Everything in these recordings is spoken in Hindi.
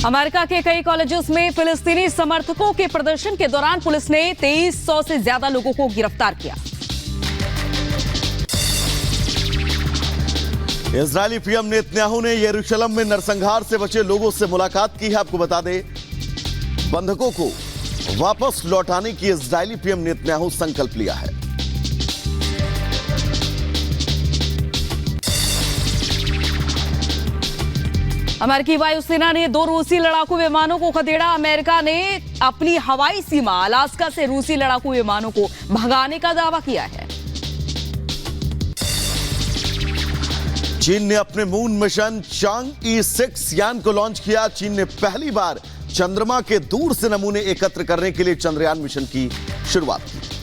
अमेरिका के कई कॉलेजेस में फिलिस्तीनी समर्थकों के प्रदर्शन के दौरान पुलिस ने 2300 से ज्यादा लोगों को गिरफ्तार किया। इजरायली पीएम नेतन्याहू ने यरूशलेम में नरसंहार से बचे लोगों से मुलाकात की है। आपको बता दें, बंधकों को वापस लौटाने की इजरायली पीएम नेतन्याहू संकल्प लिया है। अमेरिकी वायुसेना ने 2 रूसी लड़ाकू विमानों को खदेड़ा। अमेरिका ने अपनी हवाई सीमा अलास्का से रूसी लड़ाकू विमानों को भगाने का दावा किया है। चीन ने अपने मून मिशन चांग-ई-6 यान को लॉन्च किया। चीन ने पहली बार चंद्रमा के दूर से नमूने एकत्र करने के लिए चंद्रयान मिशन की शुरुआत की।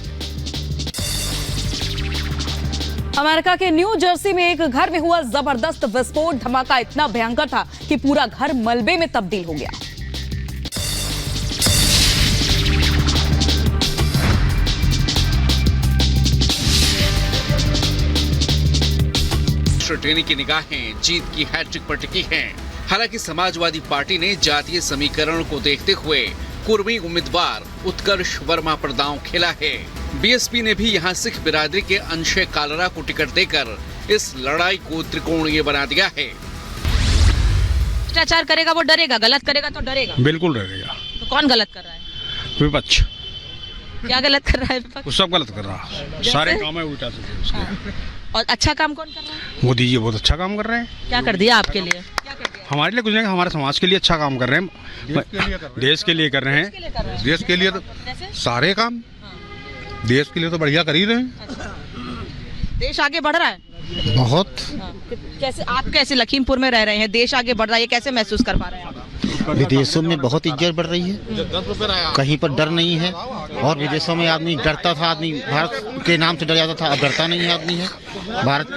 अमेरिका के न्यू जर्सी में एक घर में हुआ जबरदस्त विस्फोट। धमाका इतना भयंकर था कि पूरा घर मलबे में तब्दील हो गया। टेनी की निगाहें जीत की हैट्रिक पर टिकी हैं। हालांकि समाजवादी पार्टी ने जातीय समीकरण को देखते हुए कुर्मी उम्मीदवार उत्कर्ष वर्मा पर दांव खेला है। बीएसपी ने भी यहां सिख बिरादरी के अंशे कालरा को टिकट देकर इस लड़ाई को त्रिकोणीय बना दिया है। भ्रष्टाचार करेगा वो डरेगा, गलत करेगा तो डरेगा। बिल्कुल डरेगा। तो कौन गलत कर रहा है? विपक्ष। क्या गलत कर रहा है विपक्ष? सब गलत कर रहा है, सारे काम है उल्टा से उसके। और अच्छा काम कौन कर रहा है? मोदी जी बहुत अच्छा काम कर रहे हैं। क्या कर दिया आपके लिए? क्या कर दिया? हमारे लिए कुछ नहीं, हमारे समाज के लिए अच्छा काम कर रहे हैं। देश के लिए कर रहे हैं। देश के लिए तो सारे काम देश के लिए तो बढ़िया कर ही रहे हैं। देश आगे बढ़ रहा है बहुत। कैसे आप कैसे लखीमपुर में रह रहे हैं, देश आगे बढ़ रहा है, ये कैसे महसूस कर पा रहे हैं आप? विदेशों में बहुत इज्जत बढ़ रही है, कहीं पर डर नहीं है। और विदेशों में आदमी डरता था, आदमी भारत के नाम से डर जाता था, अब डरता नहीं है आदमी है। भारत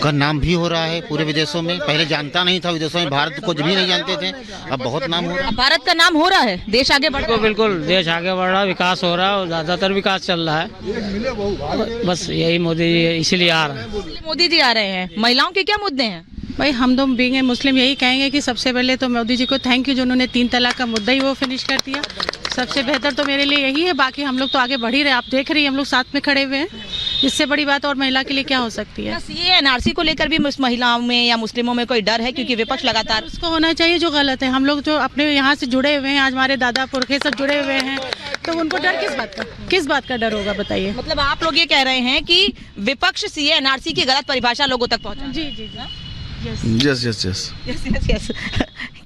का नाम भी हो रहा है पूरे विदेशों में। पहले जानता नहीं था विदेशों में, भारत को भी नहीं जानते थे, अब बहुत नाम हो रहा है। भारत का नाम हो रहा है, देश आगे बढ़ रहा है। बिल्कुल देश आगे बढ़ रहा है, विकास हो रहा है और ज्यादातर विकास चल रहा है। बस यही मोदी जी इसीलिए आ रहा है। मोदी जी आ रहे हैं। महिलाओं के क्या मुद्दे हैं? भाई हम तो बीइंग मुस्लिम यही कहेंगे कि सबसे पहले तो मोदी जी को थैंक यू, जिन्होंने 3 तलाक का मुद्दा ही वो फिनिश कर दिया। सबसे बेहतर तो मेरे लिए यही है। बाकी हम लोग तो आगे बढ़ ही रहे, आप देख रही हैं हम लोग साथ में खड़े हुए हैं। इससे बड़ी बात और महिला के लिए क्या हो सकती है? ये एनआरसी को लेकर भी महिलाओं में या मुस्लिमों में कोई डर है? क्योंकि विपक्ष लगातार उसको होना चाहिए जो गलत है। हम लोग जो अपने यहाँ से जुड़े हुए हैं, आज हमारे दादा पुरखे सब जुड़े हुए हैं, तो उनको डर किस बात का डर होगा बताइए? मतलब आप लोग ये कह रहे हैं कि विपक्ष सीए एनआरसी की गलत परिभाषा लोगों तक पहुँचा? जी जी यस यस यस यस।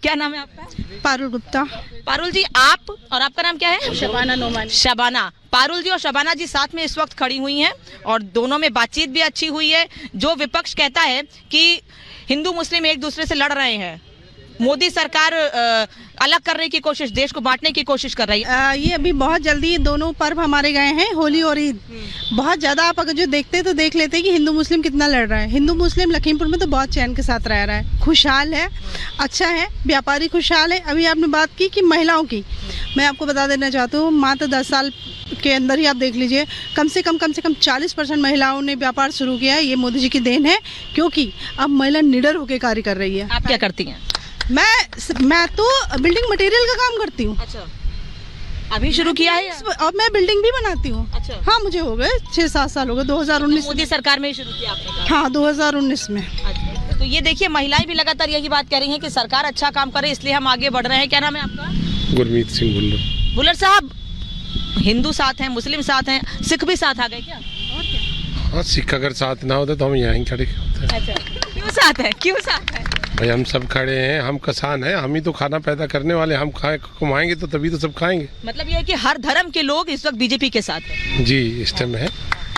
क्या नाम है आपका? पारुल गुप्ता। पारुल जी, आप और आपका नाम क्या है? शबाना नोमानी। शबाना। पारुल जी और शबाना जी साथ में इस वक्त खड़ी हुई हैं और दोनों में बातचीत भी अच्छी हुई है। जो विपक्ष कहता है कि हिंदू मुस्लिम एक दूसरे से लड़ रहे हैं, मोदी सरकार अलग करने की कोशिश, देश को बांटने की कोशिश कर रही है। ये अभी बहुत जल्दी दोनों पर्व हमारे गए हैं, होली और ईद। बहुत ज़्यादा आप अगर जो देखते तो देख लेते कि हिंदू मुस्लिम कितना लड़ रहा है। हिंदू मुस्लिम लखीमपुर में तो बहुत चैन के साथ रह रहा है, खुशहाल है, अच्छा है, व्यापारी खुशहाल है। अभी आपने बात की कि महिलाओं की, मैं आपको बता देना चाहती हूँ, मात्र 10 साल के अंदर ही आप देख लीजिए कम से कम 40% महिलाओं ने व्यापार शुरू किया है। ये मोदी जी की देन है, क्योंकि अब महिला निडर होकर कार्य कर रही है। आप क्या करती हैं? मैं तो बिल्डिंग मटेरियल का काम करती हूँ। अच्छा, अभी शुरू किया है? और मैं बिल्डिंग भी बनाती हूँ। अच्छा। हाँ, मुझे हो गए 6-7 साल हो गए। 2019 मोदी सरकार में ही शुरू किया आपने? हाँ, 2019 में। अच्छा। तो ये देखिए, महिलाएं भी लगातार यही बात कह रही हैं कि सरकार अच्छा काम करे, इसलिए हम आगे बढ़ रहे हैं। क्या नाम है आपका? गुरमीत सिंह भुल्लर। भुल्लर साहब, हिंदू साथ हैं, मुस्लिम साथ हैं, सिख भी साथ आ गए क्या? और क्या? हाँ, सिख अगर साथ ना होते तो हम यहाँ खड़े होते। अच्छा, क्यों साथ है? क्यों साथ है? भाई हम सब खड़े हैं, हम किसान हैं, हम ही तो खाना पैदा करने वाले, हम कमाएंगे तो तभी तो सब खाएंगे। मतलब ये है कि हर धर्म के लोग इस वक्त बीजेपी के साथ हैं। जी, इस टाइम है।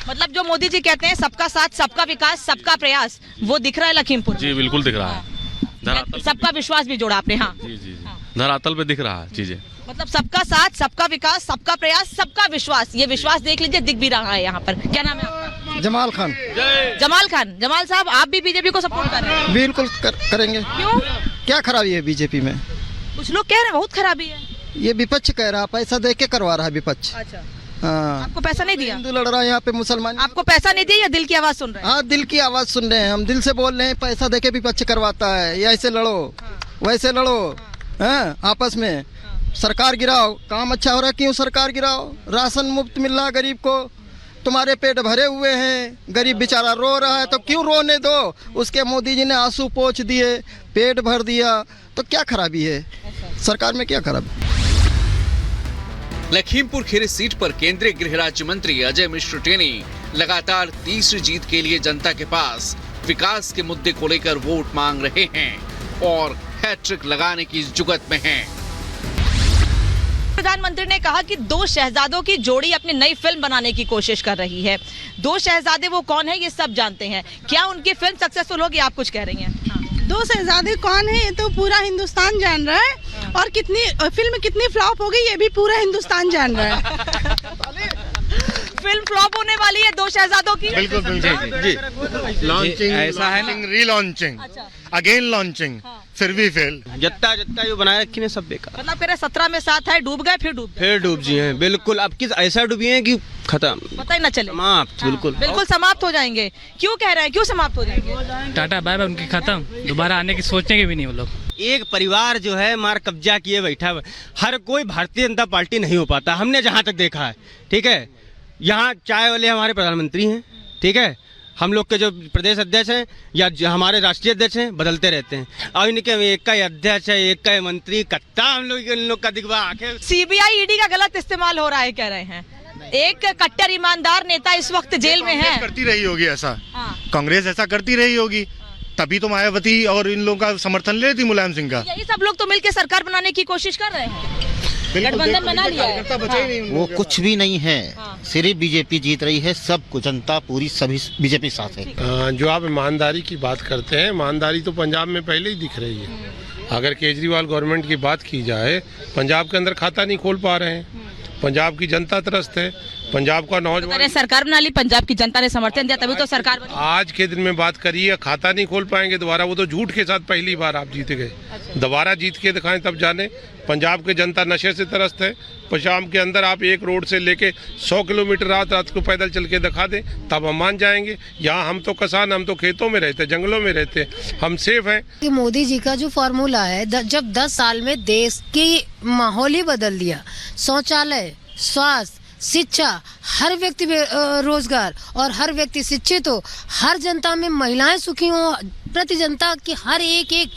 मतलब जो मोदी जी कहते हैं सबका साथ, सबका विकास, सबका प्रयास, वो दिख रहा है लखीमपुर? जी बिल्कुल दिख रहा है। सबका विश्वास भी जोड़ा आपने? हाँ जी जी, धरातल पे दिख रहा है चीजें। मतलब सबका साथ, सबका विकास, सबका प्रयास, सबका विश्वास, ये विश्वास देख लीजिए दिख भी रहा है यहाँ पर। क्या नाम है आपका? जमाल खान। जमाल खान। जमाल साहब, आप भी बीजेपी को सपोर्ट कर रहे हैं? बिल्कुल करेंगे। क्यों? क्या खराबी है बीजेपी में? कुछ लोग कह रहे हैं बहुत खराबी है। ये विपक्ष कह रहा है, पैसा दे के करवा रहा है विपक्ष। अच्छा, हाँ। आपको पैसा नहीं दिया? हिंदू लड़ रहा है यहाँ पे, मुसलमान। आपको पैसा नहीं दिया या दिल की आवाज सुन रहे हैं? हाँ, दिल की आवाज सुन रहे हैं, हम दिल से बोल रहे हैं। पैसा दे के विपक्ष करवाता है, ये ऐसे लड़ो, वैसे लड़ो, हैं आपस में। सरकार गिराओ, काम अच्छा हो रहा है, क्यों सरकार गिराओ? राशन मुफ्त मिल रहा गरीब को, तुम्हारे पेट भरे हुए हैं, गरीब बेचारा रो रहा है, तो क्यों रोने दो? उसके मोदी जी ने आंसू पोंछ दिए, पेट भर दिया, तो क्या खराबी है सरकार में? क्या खराबी? लखीमपुर खीरी सीट पर केंद्रीय गृह राज्य मंत्री अजय मिश्र टेनी लगातार तीसरी जीत के लिए जनता के पास विकास के मुद्दे को लेकर वोट मांग रहे हैं और हैट्रिक लगाने की जुगत में हैं। प्रधानमंत्री ने कहा कि दो शहजादों की जोड़ी अपनी नई फिल्म बनाने की कोशिश कर रही है। दो शहजादे वो कौन है ये सब जानते हैं। क्या उनकी फिल्म सक्सेसफुल होगी? आप कुछ कह रही हैं। दो शहजादे कौन है ये तो पूरा हिंदुस्तान जान रहा है, और फिल्म कितनी फ्लॉप हो गई ये भी पूरा हिंदुस्तान जान रहा है। फिल्म फ्लॉप होने वाली है दो शहजादों की। बिल्कुल जी। लॉन्चिंग ऐसा है ना, रीलॉन्चिंग, अगेन लॉन्चिंग, फिर भी फेल। जत्ता जो बनाए रखी है सब बेकार। मतलब फिर 17 में साथ है, डूब गए, फिर डूब जी हैं बिल्कुल। अब किस ऐसा डूबी है कि खत्म, पता ही न चले, समाप्त। बिल्कुल समाप्त हो जाएंगे। क्यों कह रहे हैं, क्यों समाप्त हो जाएंगे? टाटा बाय बाय उनकी खत्म, दोबारा आने की सोचने के भी नहीं वो लोग। एक परिवार जो है मार कब्जा किए बैठा है। हर कोई भारतीय जनता पार्टी नहीं हो पाता, हमने जहाँ तक देखा है। ठीक है, यहाँ चाय वाले हमारे प्रधानमंत्री हैं, ठीक है, हम लोग के जो प्रदेश अध्यक्ष हैं या हमारे राष्ट्रीय अध्यक्ष हैं बदलते रहते हैं, और इनके एक का ही अध्यक्ष है, एक का ही मंत्री, कत्ता हम लोग का दिखवा आखिर। सीबीआई ईडी का गलत इस्तेमाल हो रहा है कह रहे हैं। एक कट्टर ईमानदार नेता इस वक्त जेल में है। करती रही होगी ऐसा, कांग्रेस ऐसा करती रही होगी, तभी तो मायावती और इन लोगों का समर्थन ले रही थी, मुलायम सिंह का। यही सब लोग तो मिलकर सरकार बनाने की कोशिश कर रहे हैं, गठबंधन बना लिया है। वो कुछ भी नहीं है, सिर्फ बीजेपी जीत रही है, सब कुछ जनता पूरी सभी बीजेपी साथ है। जो आप ईमानदारी की बात करते हैं, ईमानदारी तो पंजाब में पहले ही दिख रही है। अगर केजरीवाल गवर्नमेंट की बात की जाए, पंजाब के अंदर खाता नहीं खोल पा रहे हैं, पंजाब की जनता त्रस्त है, पंजाब का नौजवान। सरकार बना ली, पंजाब की जनता ने समर्थन दिया, तभी तो सरकार बनी। आज के दिन में बात करिए, खाता नहीं खोल पाएंगे दोबारा, वो तो झूठ के साथ पहली बार आप जीत गए, दोबारा जीत के दिखाएं तब जाने। पंजाब की जनता नशे से त्रस्त है, पंजाब के अंदर आप एक रोड से लेके 100 किलोमीटर रात को पैदल चल के दिखा दें तब हम मान जाएंगे। यहाँ हम तो किसान, हम तो खेतों में रहते, जंगलों में रहते, हम सेफ हैं। मोदी जी का जो फॉर्मूला है, जब 10 साल में देश की माहौल ही बदल दिया, शौचालय, स्वास्थ्य, शिक्षा, हर व्यक्ति रोजगार और हर व्यक्ति शिक्षित हो, हर जनता में महिलाएं सुखी हो, प्रति जनता की हर एक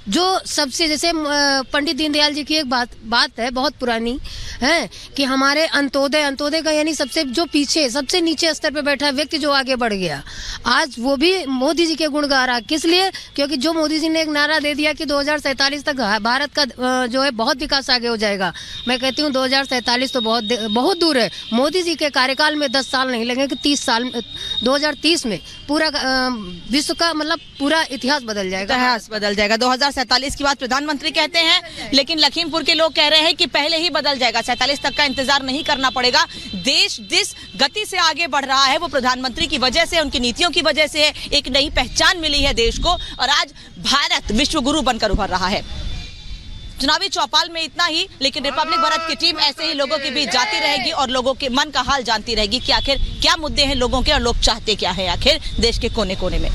जो सबसे, जैसे पंडित दीनदयाल जी की एक बात है बहुत पुरानी है कि हमारे अंत्योदय का यानी सबसे जो पीछे सबसे नीचे स्तर पे बैठा व्यक्ति जो आगे बढ़ गया, आज वो भी मोदी जी के गुण गा रहा। किस लिए? क्योंकि जो मोदी जी ने एक नारा दे दिया कि 2047 तक भारत का जो है बहुत विकास आगे हो जाएगा। मैं कहती हूँ 2047 तो बहुत दूर है। मोदी जी के कार्यकाल में 10 साल नहीं लगेंगे, 30 साल 2030 में पूरा विश्व का मतलब पूरा इतिहास बदल जाएगा। 2047 की बात प्रधानमंत्री कहते हैं, लेकिन लखीमपुर के लोग कह रहे हैं कि पहले ही बदल जाएगा, 47 तक का इंतजार नहीं करना पड़ेगा। देश जिस गति से आगे बढ़ रहा है वो प्रधानमंत्री की वजह से, उनकी नीतियों की वजह से है। एक नई पहचान मिली है देश को और आज भारत विश्व गुरु बनकर उभर रहा है। चुनावी चौपाल में इतना ही, लेकिन रिपब्लिक भारत की टीम ऐसे ही लोगों के बीच जाती रहेगी और लोगों के मन का हाल जानती रहेगी कि आखिर क्या मुद्दे हैं लोगों के और लोग चाहते क्या है आखिर देश के कोने कोने में।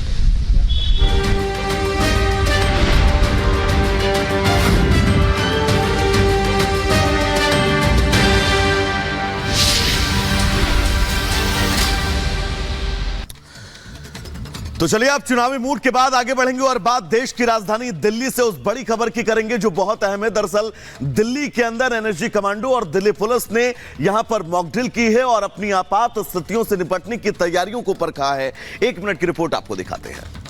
तो चलिए आप चुनावी मूड के बाद आगे बढ़ेंगे और बात देश की राजधानी दिल्ली से उस बड़ी खबर की करेंगे जो बहुत अहम है। दरअसल दिल्ली के अंदर एनएसजी कमांडो और दिल्ली पुलिस ने यहां पर मॉकड्रिल की है और अपनी आपात स्थितियों से निपटने की तैयारियों को परखा है। 1 मिनट की रिपोर्ट आपको दिखाते हैं।